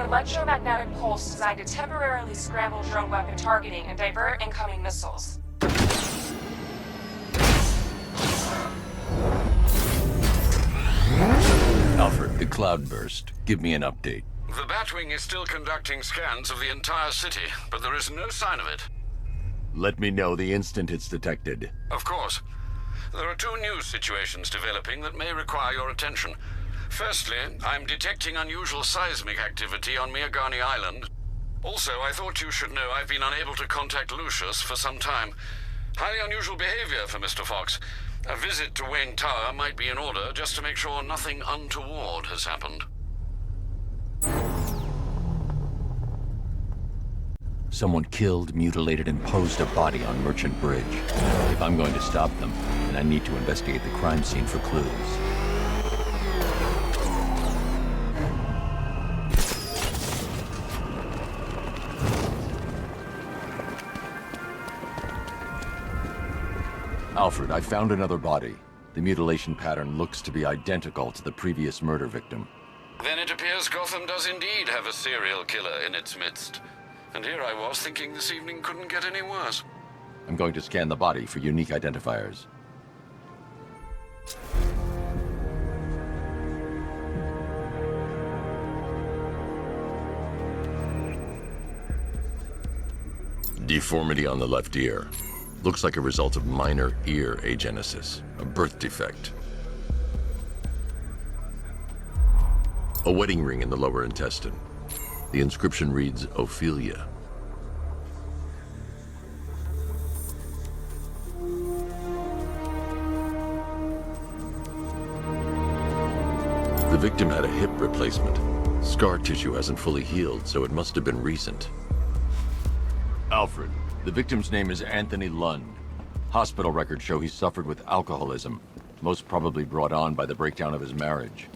electromagnetic pulse designed to temporarily scramble drone weapon targeting and divert incoming missiles. Alfred, the cloudburst. Give me an update. The Batwing is still conducting scans of the entire city, but there is no sign of it. Let me know the instant it's detected. Of course. There are two new situations developing that may require your attention. Firstly, I'm detecting unusual seismic activity on Miagani Island. Also, I thought you should know I've been unable to contact Lucius for some time. Highly unusual behavior for Mr. Fox. A visit to Wayne Tower might be in order just to make sure nothing untoward has happened. Someone killed, mutilated, and posed a body on Merchant Bridge. If I'm going to stop them, then I need to investigate the crime scene for clues. Alfred, I found another body. The mutilation pattern looks to be identical to the previous murder victim. Then it appears Gotham does indeed have a serial killer in its midst. And here I was thinking this evening couldn't get any worse. I'm going to scan the body for unique identifiers. Deformity on the left ear. Looks like a result of minor ear agenesis, a birth defect. A wedding ring in the lower intestine. The inscription reads, Ophelia. The victim had a hip replacement. Scar tissue hasn't fully healed, so it must have been recent. Alfred, the victim's name is Anthony Lund. Hospital records show he suffered with alcoholism, most probably brought on by the breakdown of his marriage.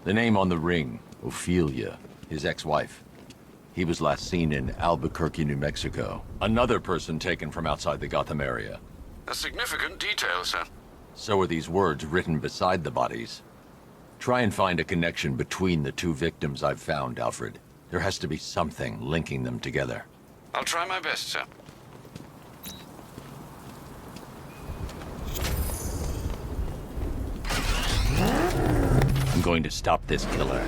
The name on the ring, Ophelia, his ex-wife. He was last seen in Albuquerque, New Mexico. Another person taken from outside the Gotham area. A significant detail, sir. So are these words written beside the bodies. Try and find a connection between the two victims I've found, Alfred. There has to be something linking them together. I'll try my best, sir. I'm going to stop this killer.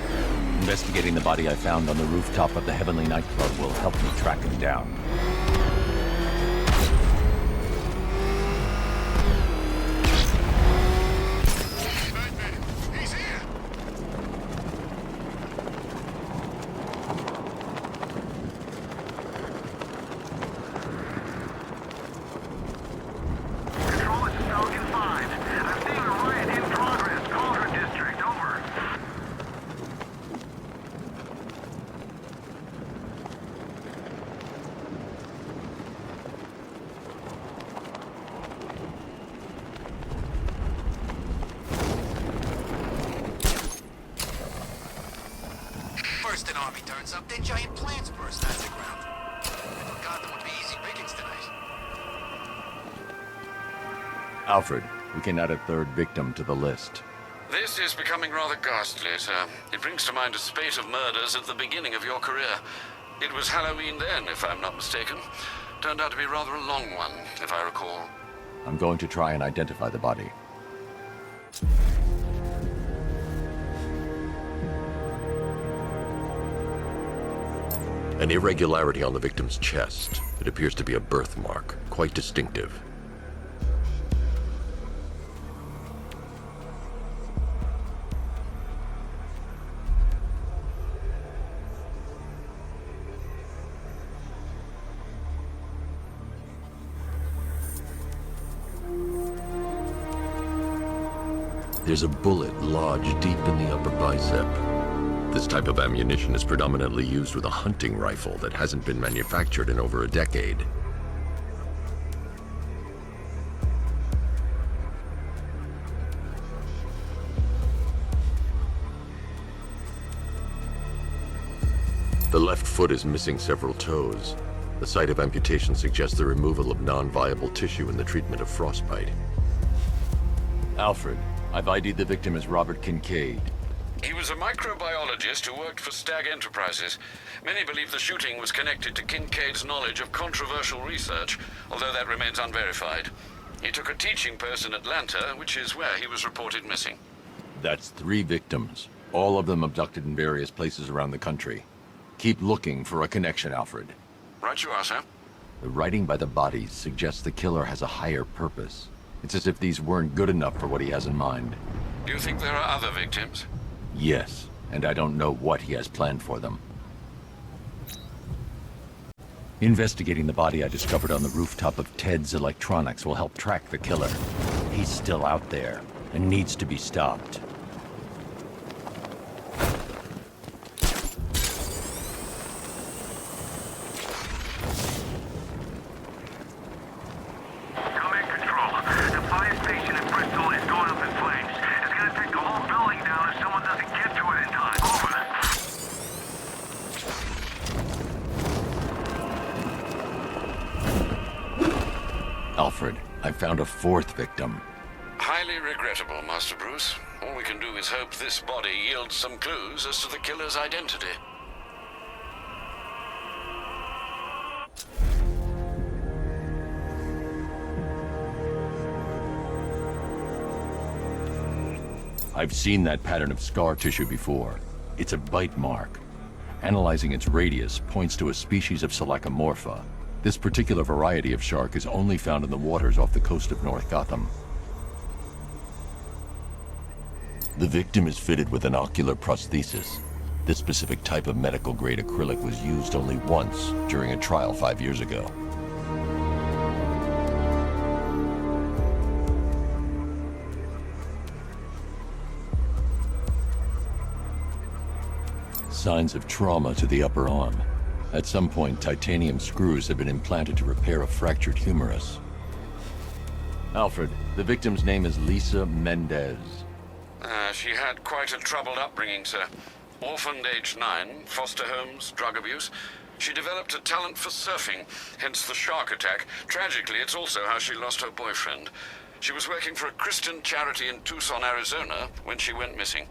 Investigating the body I found on the rooftop of the Heavenly nightclub will help me track him down. He's here! Control, it's Falcon 5. I'm seeing a riot in progress. Cauldron District, over. First an army turns up, then giant plants burst out of the ground. I thought Gotham would be easy pickings tonight. Alfred, we can add a third victim to the list. This is becoming rather ghastly, sir. It brings to mind a spate of murders at the beginning of your career. It was Halloween then, if I'm not mistaken. Turned out to be rather a long one, if I recall. I'm going to try and identify the body. An irregularity on the victim's chest. It appears to be a birthmark, quite distinctive. There's a bullet lodged deep in the upper bicep. This type of ammunition is predominantly used with a hunting rifle that hasn't been manufactured in over a decade. The left foot is missing several toes. The site of amputation suggests the removal of non-viable tissue in the treatment of frostbite. Alfred, I've ID'd the victim as Robert Kincaid. He was a microbiologist who worked for Stag Enterprises. Many believe the shooting was connected to Kincaid's knowledge of controversial research, although that remains unverified. He took a teaching post in Atlanta, which is where he was reported missing. That's 3 victims, all of them abducted in various places around the country. Keep looking for a connection, Alfred. Right you are, sir. The writing by the bodies suggests the killer has a higher purpose. It's as if these weren't good enough for what he has in mind. Do you think there are other victims? Yes, and I don't know what he has planned for them. Investigating the body I discovered on the rooftop of Ted's Electronics will help track the killer. He's still out there and needs to be stopped. Command control. The fire station in Bristol is going up in flames. It's gonna take the whole building down if someone doesn't get to it in time. Over. Alfred, I found a 4th victim. Highly regrettable, Master Bruce. All we can do is hope this body yields some clues as to the killer's identity. I've seen that pattern of scar tissue before. It's a bite mark. Analyzing its radius points to a species of Selachomorpha. This particular variety of shark is only found in the waters off the coast of North Gotham. The victim is fitted with an ocular prosthesis. This specific type of medical-grade acrylic was used only once during a trial 5 years ago. Signs of trauma to the upper arm. At some point, titanium screws have been implanted to repair a fractured humerus. Alfred, the victim's name is Lisa Mendez. She had quite a troubled upbringing, sir. Orphaned age 9, foster homes, drug abuse. She developed a talent for surfing, hence the shark attack. Tragically, it's also how she lost her boyfriend. She was working for a Christian charity in Tucson, Arizona, when she went missing.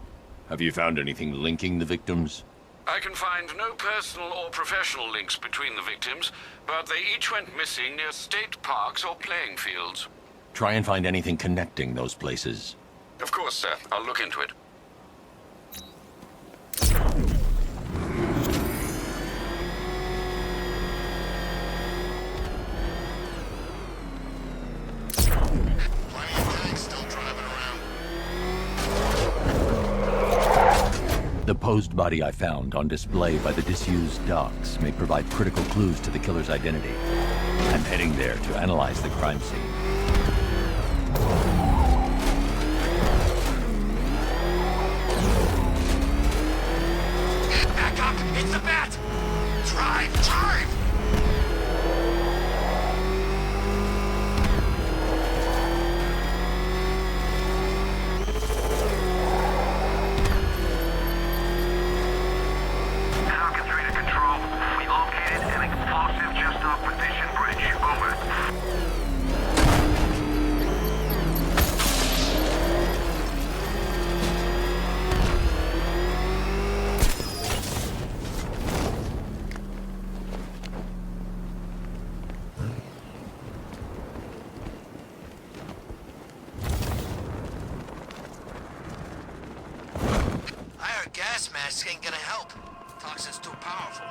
Have you found anything linking the victims? I can find no personal or professional links between the victims, but they each went missing near state parks or playing fields. Try and find anything connecting those places. Of course, sir. I'll look into it. Plenty of tanks still driving around. The posed body I found on display by the disused docks may provide critical clues to the killer's identity. I'm heading there to analyze the crime scene. Back up! It's the bat! Drive! Drive! Falcon 3 to control. We located an explosive just off Petition Bridge. Over. I heard gas masks ain't gonna help. Toxin's too powerful.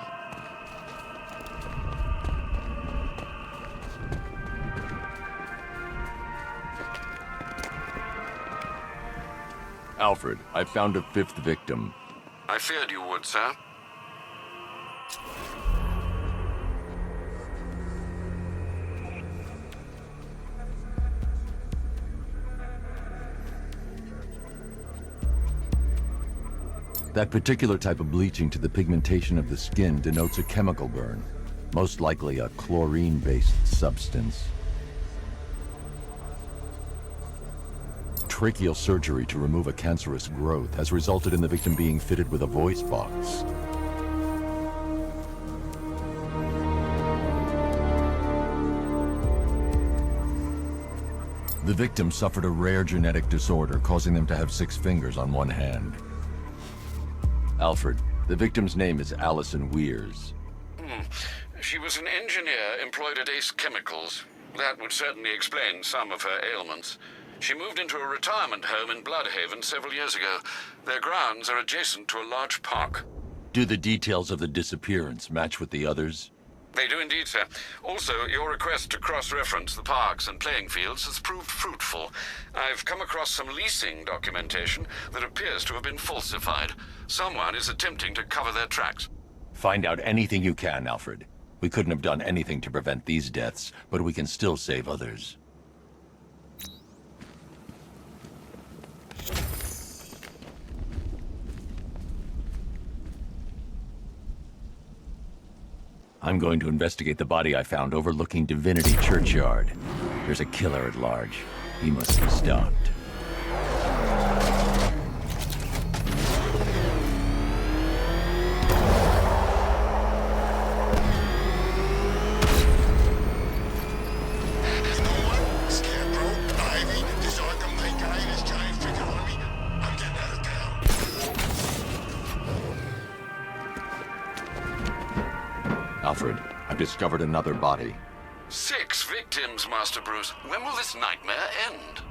Alfred, I found a 5th victim. I feared you would, sir. That particular type of bleaching to the pigmentation of the skin denotes a chemical burn, most likely a chlorine-based substance. Tracheal surgery to remove a cancerous growth has resulted in the victim being fitted with a voice box. The victim suffered a rare genetic disorder causing them to have 6 fingers on one hand. Alfred, the victim's name is Allison Weirs. She was an engineer employed at Ace Chemicals. That would certainly explain some of her ailments. She moved into a retirement home in Bloodhaven several years ago. Their grounds are adjacent to a large park. Do the details of the disappearance match with the others? They do indeed, sir. Also, your request to cross-reference the parks and playing fields has proved fruitful. I've come across some leasing documentation that appears to have been falsified. Someone is attempting to cover their tracks. Find out anything you can, Alfred. We couldn't have done anything to prevent these deaths, but we can still save others. I'm going to investigate the body I found overlooking Divinity Churchyard. There's a killer at large. He must be stopped. You know what? Scarecrow, Ivy, this Arkham Knight guy and his giant freaking army, I'm getting out of town. Alfred, I've discovered another body. 6 victims, Master Bruce. When will this nightmare end?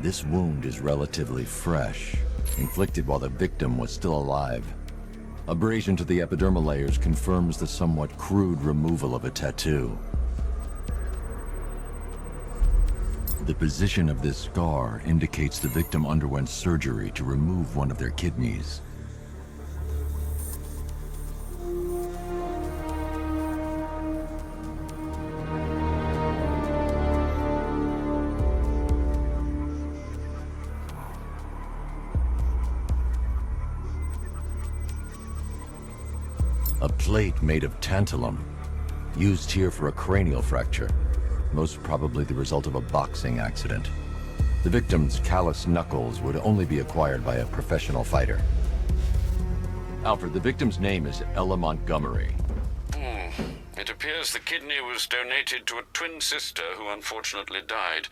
This wound is relatively fresh, inflicted while the victim was still alive. Abrasion to the epidermal layers confirms the somewhat crude removal of a tattoo. The position of this scar indicates the victim underwent surgery to remove one of their kidneys. A plate made of tantalum, used here for a cranial fracture, most probably the result of a boxing accident. The victim's calloused knuckles would only be acquired by a professional fighter. Alfred, the victim's name is Ella Montgomery. It appears the kidney was donated to a twin sister who unfortunately died.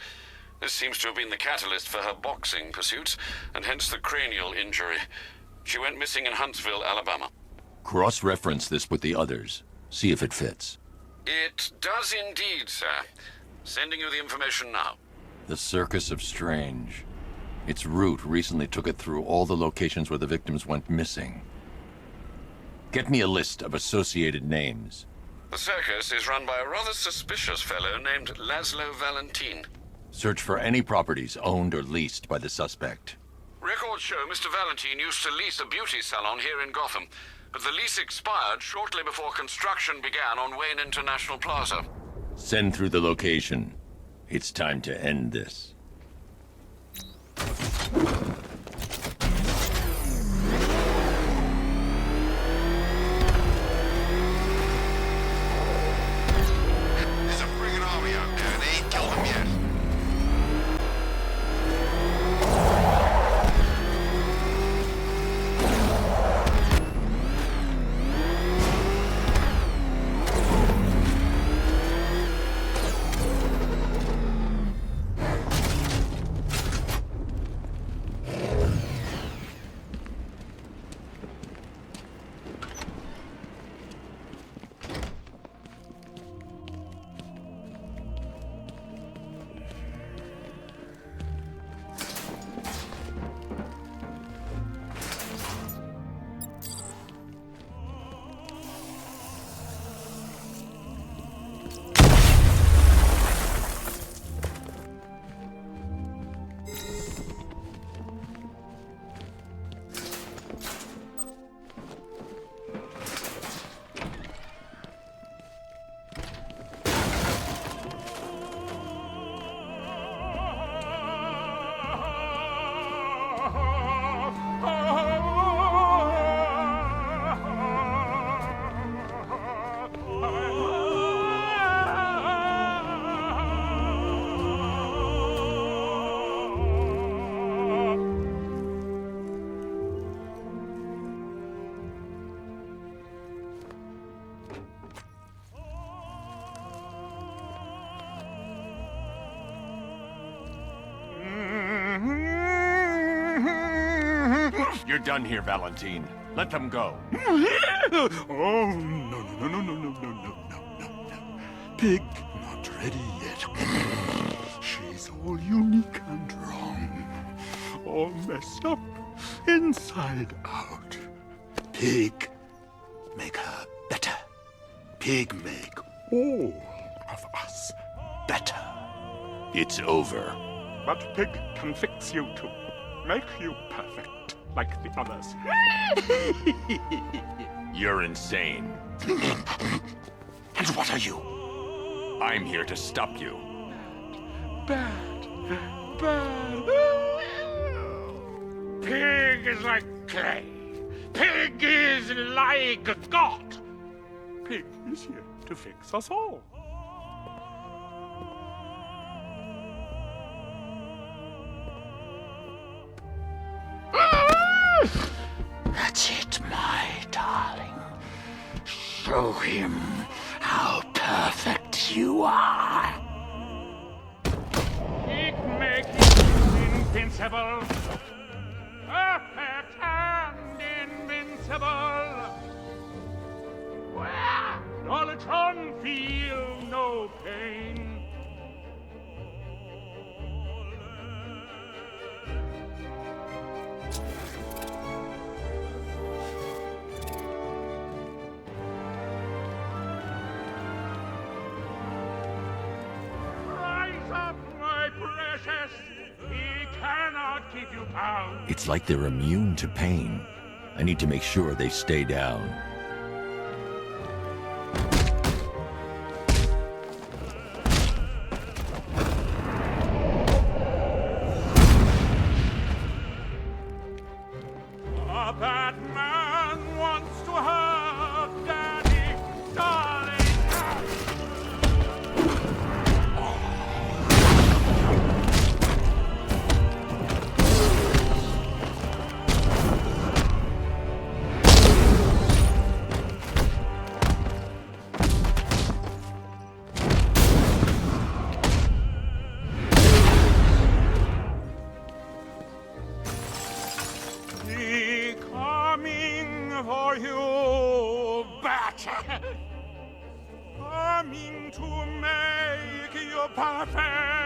This seems to have been the catalyst for her boxing pursuits, and hence the cranial injury. She went missing in Huntsville, Alabama. Cross-reference this with the others. See if it fits. It does indeed, sir. Sending you the information now. The Circus of Strange. Its route recently took it through all the locations where the victims went missing. Get me a list of associated names. The circus is run by a rather suspicious fellow named Laszlo Valentin. Search for any properties owned or leased by the suspect. Records show Mr. Valentin used to lease a beauty salon here in Gotham, but the lease expired shortly before construction began on Wayne International Plaza. Send through the location. It's time to end this. There's a friggin' army out there, and they ain't killed him yet. You're done here, Valentine. Let them go. Oh, no, no, no, no, no, no, no, no, no, no. Pig not ready yet. She's all unique and wrong. All messed up, inside out. Pig, make her better. Pig, make all of us better. It's over. But Pig can fix you too. Make you perfect, like the others. You're insane. And what are you? I'm here to stop you. Bad. Bad. Pig is like clay. Pig is like God. Pig is here to fix us all. That's it, my darling. Show him how perfect you are. Pig make you invincible. Perfect and invincible. Knowledge feel no pain. Rise up, my precious. He cannot keep you bound. It's like they're immune to pain. I need to make sure they stay down. Batman wants to hug Daddy, darling. He coming for you, Bat. Coming to make you perfect.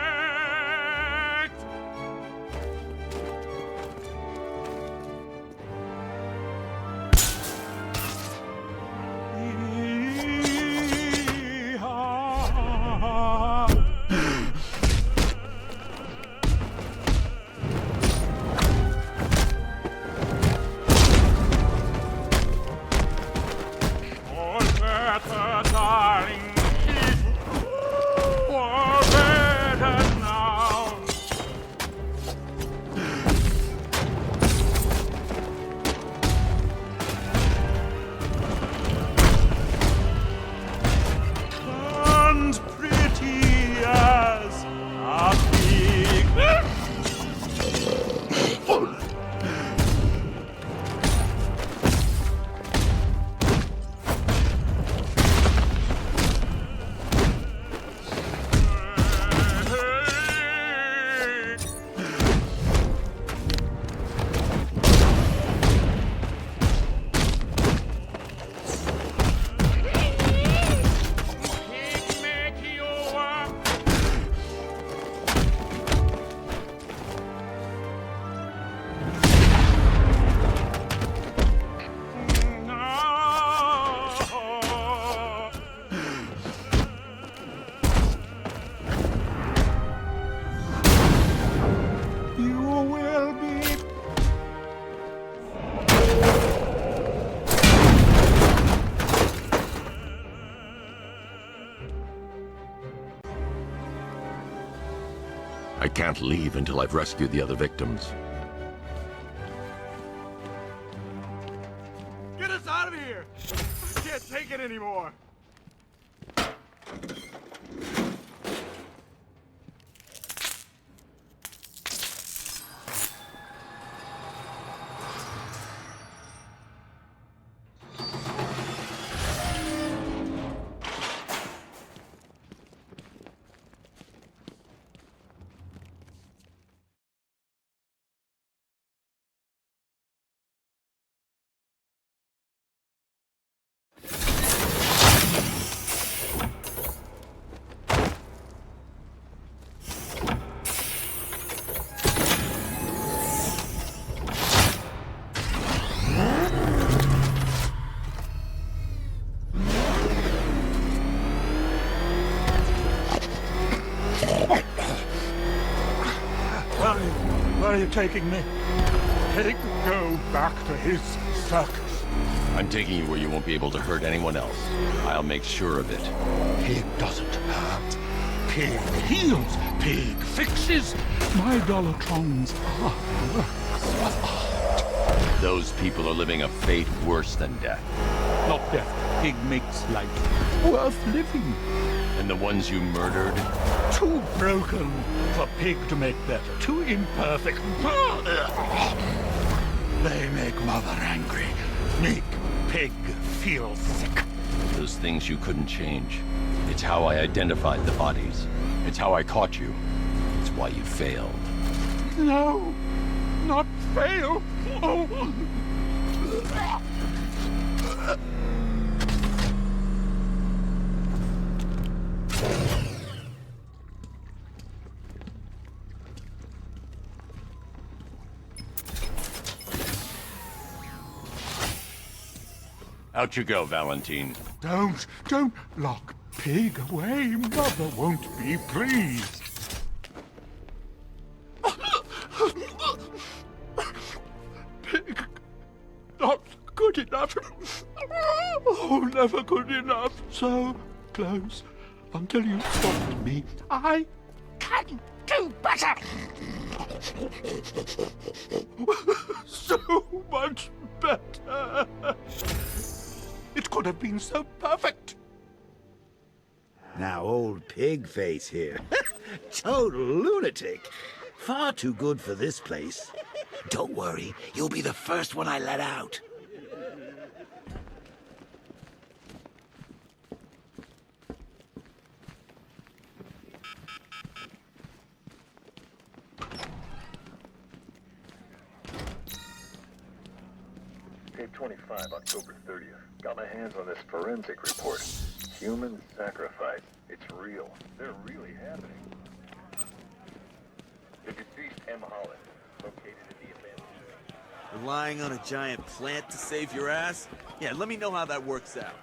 All better, darling. All better now. And pretty as a pig. You will be I can't leave until I've rescued the other victims. Get us out of here! I can't take it anymore! are you taking me? Pig, go back to his circus. I'm taking you where you won't be able to hurt anyone else. I'll make sure of it. Pig doesn't hurt. Pig heals. Pig fixes. My Dollartrons are works of art. Those people are living a fate worse than death. Not death. Pig makes life worth living. And the ones you murdered? Too broken for Pig to make better. Too imperfect. They make Mother angry. Make Pig feel sick. Those things you couldn't change. It's how I identified the bodies. It's how I caught you. It's why you failed. No, not fail. Oh. Out you go, Valentine. Don't lock Pig away. Mother won't be pleased. Pig, not good enough. Oh, never good enough. So close until you stopped me. I can do better. So much better. It could have been so perfect. Now, old Pigface here. Total lunatic. Far too good for this place. Don't worry, you'll be the first one I let out. Tape 25, October 30th. Got my hands on this forensic report. Human sacrifice. It's real. They're really happening. The deceased M. Holland, located in the abandoned... Relying on a giant plant to save your ass? Yeah, let me know how that works out.